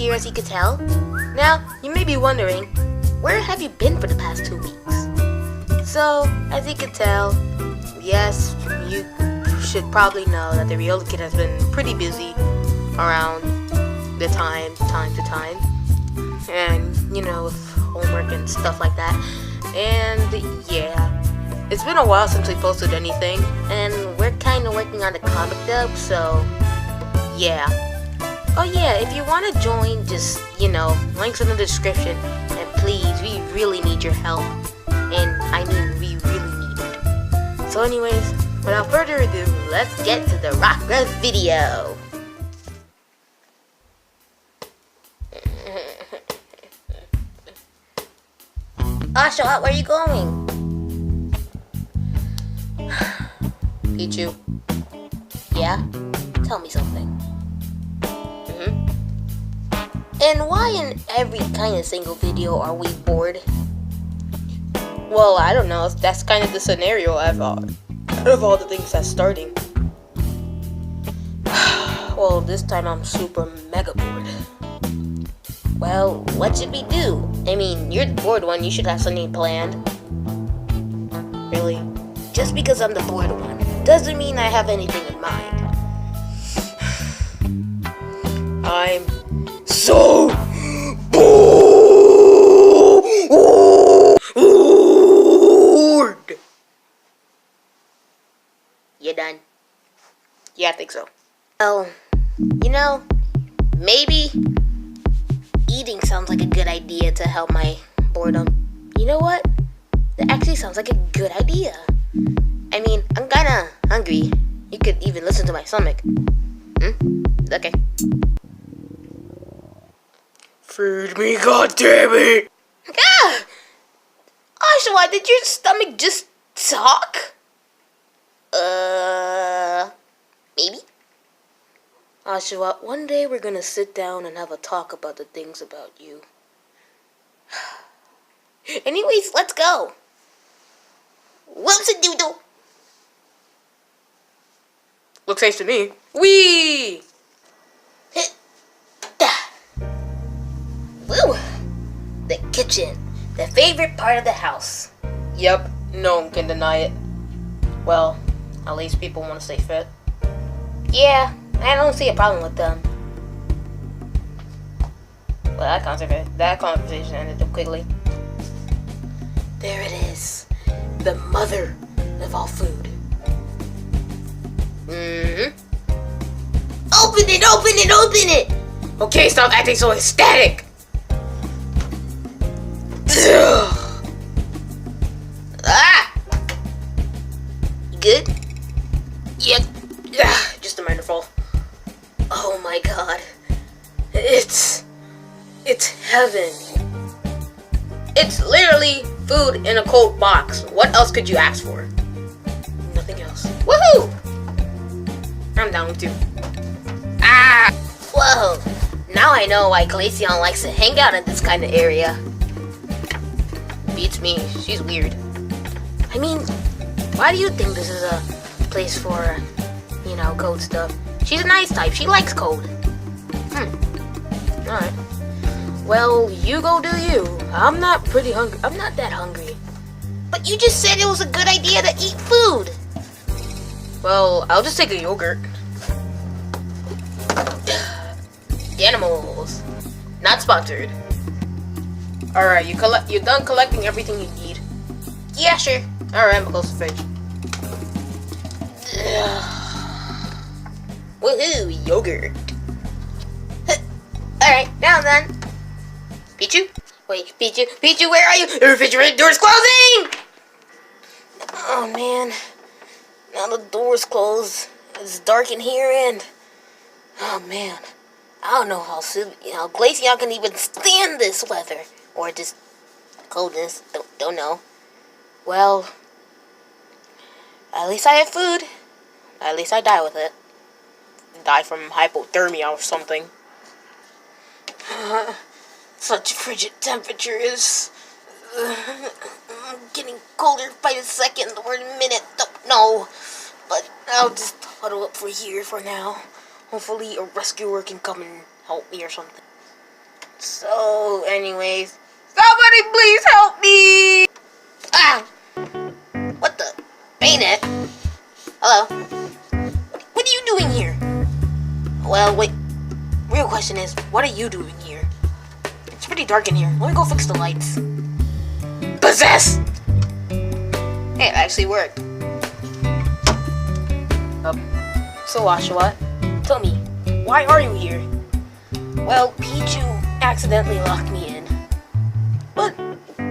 here, as you can tell. Now, you may be wondering, where have you been for the past 2 weeks? So, as you can tell, yes, you should probably know that the RioluKid has been pretty busy around the time to time. And, you know, with homework and stuff like that. And, yeah. It's been a while since we posted anything, and we're kind of working on the comic dub, so yeah. Oh yeah, if you want to join, just, you know, links in the description, and please, we really need your help, and I mean, we really need it. So anyways, without further ado, let's get to the Rockruff video. Asha, where are you going? Pichu. Yeah? Tell me something. And why in every kind of single video are we bored? Well, I don't know. That's kind of the scenario out of all the things that's starting. Well, this time I'm super mega bored. Well, what should we do? I mean, you're the bored one. You should have something planned. Really? Just because I'm the bored one doesn't mean I have anything in mind. I'm so bored. You done? Yeah, I think so. Well, you know, maybe eating sounds like a good idea to help my boredom. You know what? That actually sounds like a good idea. I mean, I'm kinda hungry. You could even listen to my stomach. Okay. Feed me, goddammit! Ah! Oshawott, did your stomach just talk? Maybe? Oshawott, one day we're gonna sit down and have a talk about the things about you. Anyways, let's go. Whoops-a-doodle. Looks safe to me. Whee! Woo! The kitchen. The favorite part of the house. Yep, no one can deny it. Well, at least people want to stay fit. Yeah, I don't see a problem with them. Well, that conversation ended up quickly. There it is. The mother of all food. Open it, open it, open it! Okay, stop acting so ecstatic! Ah! You good? Yep. Just a minor fall. Oh my god. It's heaven. It's literally food in a cold box. What else could you ask for? Nothing else. Woohoo! I'm down with you. Ah! Whoa! Now I know why Glaceon likes to hang out in this kind of area. Beats me. She's weird. I mean, why do you think this is a place for, you know, cold stuff? She's a nice type. She likes cold. Alright. Well, you go do you. I'm not that hungry. But you just said it was a good idea to eat food. Well, I'll just take a yogurt. Animals. Not sponsored. Alright, you done collecting everything you need? Yeah, sure. Alright, I'm gonna close the fridge. Woohoo, yogurt. Alright, now then. Pichu? Wait, Pichu, where are you? The refrigerator door's closing! Oh man. Now the door's closed. It's dark in here and... Oh man. I don't know how Glaceon can even stand this weather. Or just coldness. Don't know. Well, at least I have food. At least I die with it. Die from hypothermia or something. Such frigid temperatures. I'm getting colder by the second or the minute. Don't know. But I'll just huddle up for here for now. Hopefully a rescuer can come and help me or something. So, anyways, somebody please help me! Ah! What the? Bayonet? Hello? What are you doing here? Well, wait. Real question is, what are you doing here? It's pretty dark in here. Let me go fix the lights. Possess! Hey, it actually worked. So Oshawott, tell me, why are you here? Well, Pichu accidentally locked me in. But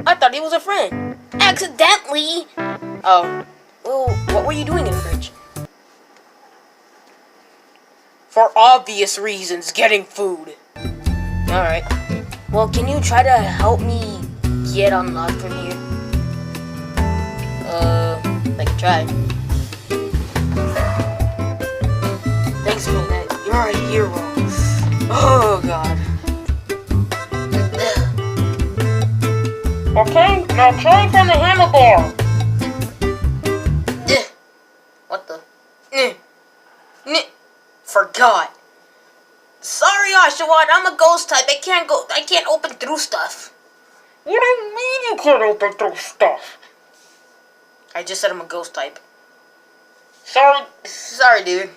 I thought he was a friend. Accidentally? Oh, well, what were you doing in the fridge? For obvious reasons, getting food. Alright. Well, can you try to help me get unlocked from here? I can try. Thanks, man. You're a hero. Oh, God. Okay, now try from the handlebar. What the? Forgot. Sorry, Oshawott, I'm a ghost type. I can't open through stuff. What do you mean you can't open through stuff? I just said I'm a ghost type. Sorry, dude.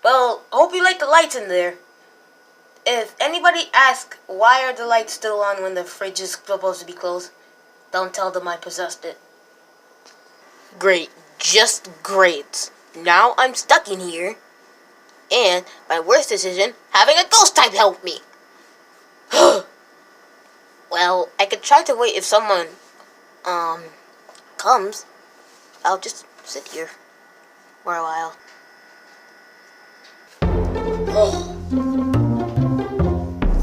Well, hope you like the lights in there. If anybody asks why are the lights still on when the fridge is supposed to be closed, don't tell them I possessed it. Great. Just great. Now I'm stuck in here. And my worst decision, having a ghost type help me. Well, I could try to wait if someone, comes. I'll just sit here for a while. Oh.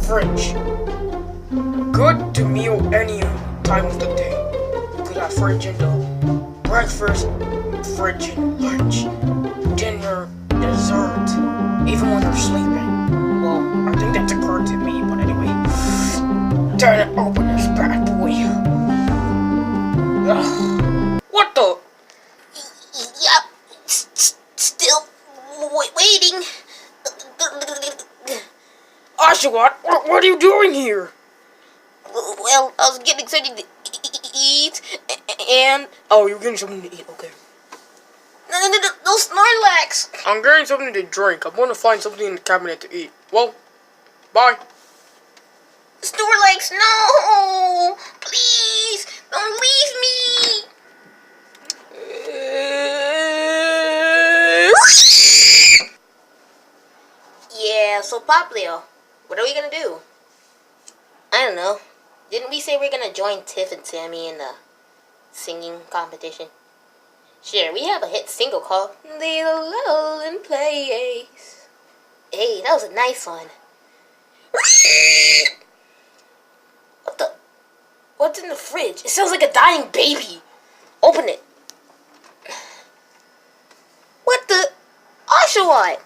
Fridge. Good to meal any time of the day. You could have fridge in the breakfast, fridge in lunch, dinner, dessert, even when you're sleeping. Well, I think that's occurred to me, but anyway. Time to open this bad boy. Ugh. What the? Yep. Still waiting. Oshawott, what are you doing here? Well, I was getting something to eat, and... Oh, you're getting something to eat, okay. No Snorlax! I'm getting something to drink. I'm going to find something in the cabinet to eat. Well, bye. Snorlax, no! Please, don't leave me! Yeah, so Poplio, what are we gonna do? I don't know. Didn't we say we're gonna join Tiff and Sammy in the singing competition? Sure, we have a hit single called The Lull Place. Hey, that was a nice one. What the? What's in the fridge? It sounds like a dying baby. Open it. What the? Oshawott!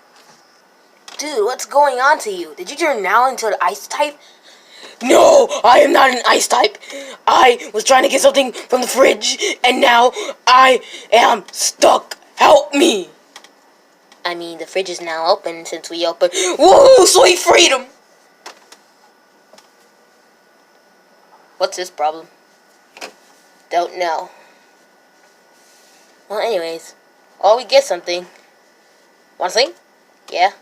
Dude, what's going on to you? Did you turn now into an ice type? No, I am not an ice type. I was trying to get something from the fridge, and now I am stuck. Help me. I mean, the fridge is now open since we opened. Woohoo, sweet freedom. What's this problem? Don't know. Well, anyways, we get something. Want to sing? Yeah.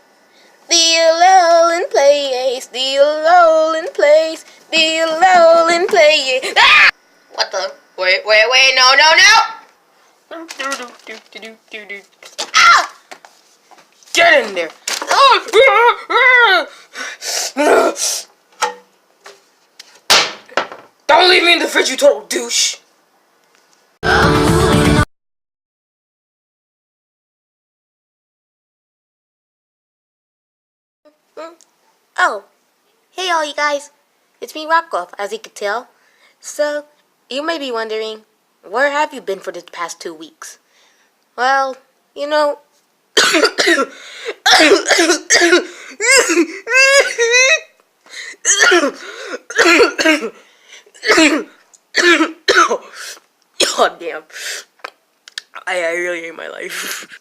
The lull place, the lull place, the lull place. Ah! What the? Wait, no. Ah! Get in there. Don't leave me in the fridge, you total douche. Oh, hey all you guys, it's me Rockoff, as you could tell. So, you may be wondering, where have you been for the past 2 weeks? Well, you know... God damn. I really hate my life.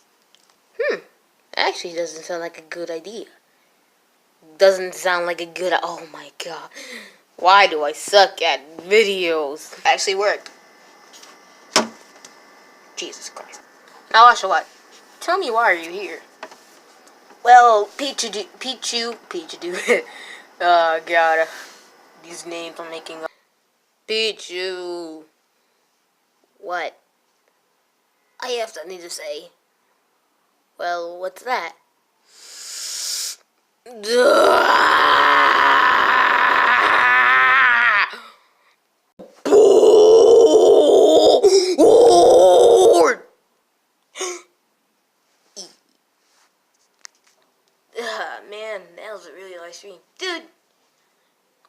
Actually doesn't sound like a good idea. doesn't sound like a good. Oh my god. Why do I suck at videos? Actually worked. Jesus Christ. Now watch what? Tell me why are you here? Well, Pichu. Oh god. These names I'm making up. Pichu. What? I have something to say. Well, what's that? Bored. Man, that was a really nice stream. Dude,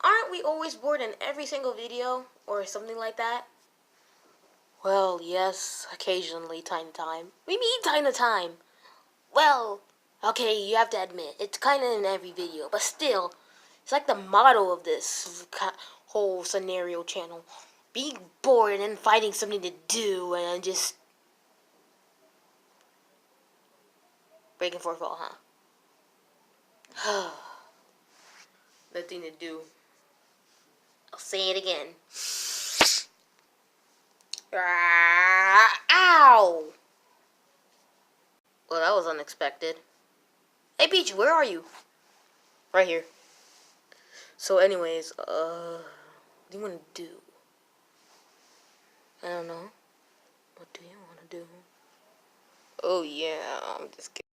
aren't we always bored in every single video? Or something like that? Well, yes, occasionally, time to time. We mean time to time. Well, okay, you have to admit, it's kind of in every video, but still, it's like the motto of this whole scenario channel. Being bored and then finding something to do and just breaking fourth wall, huh? Nothing to do. I'll say it again. Ow! Well, that was unexpected. Hey, Peach, where are you? Right here. So, anyways, what do you want to do? I don't know. What do you want to do? Oh, yeah, I'm just kidding.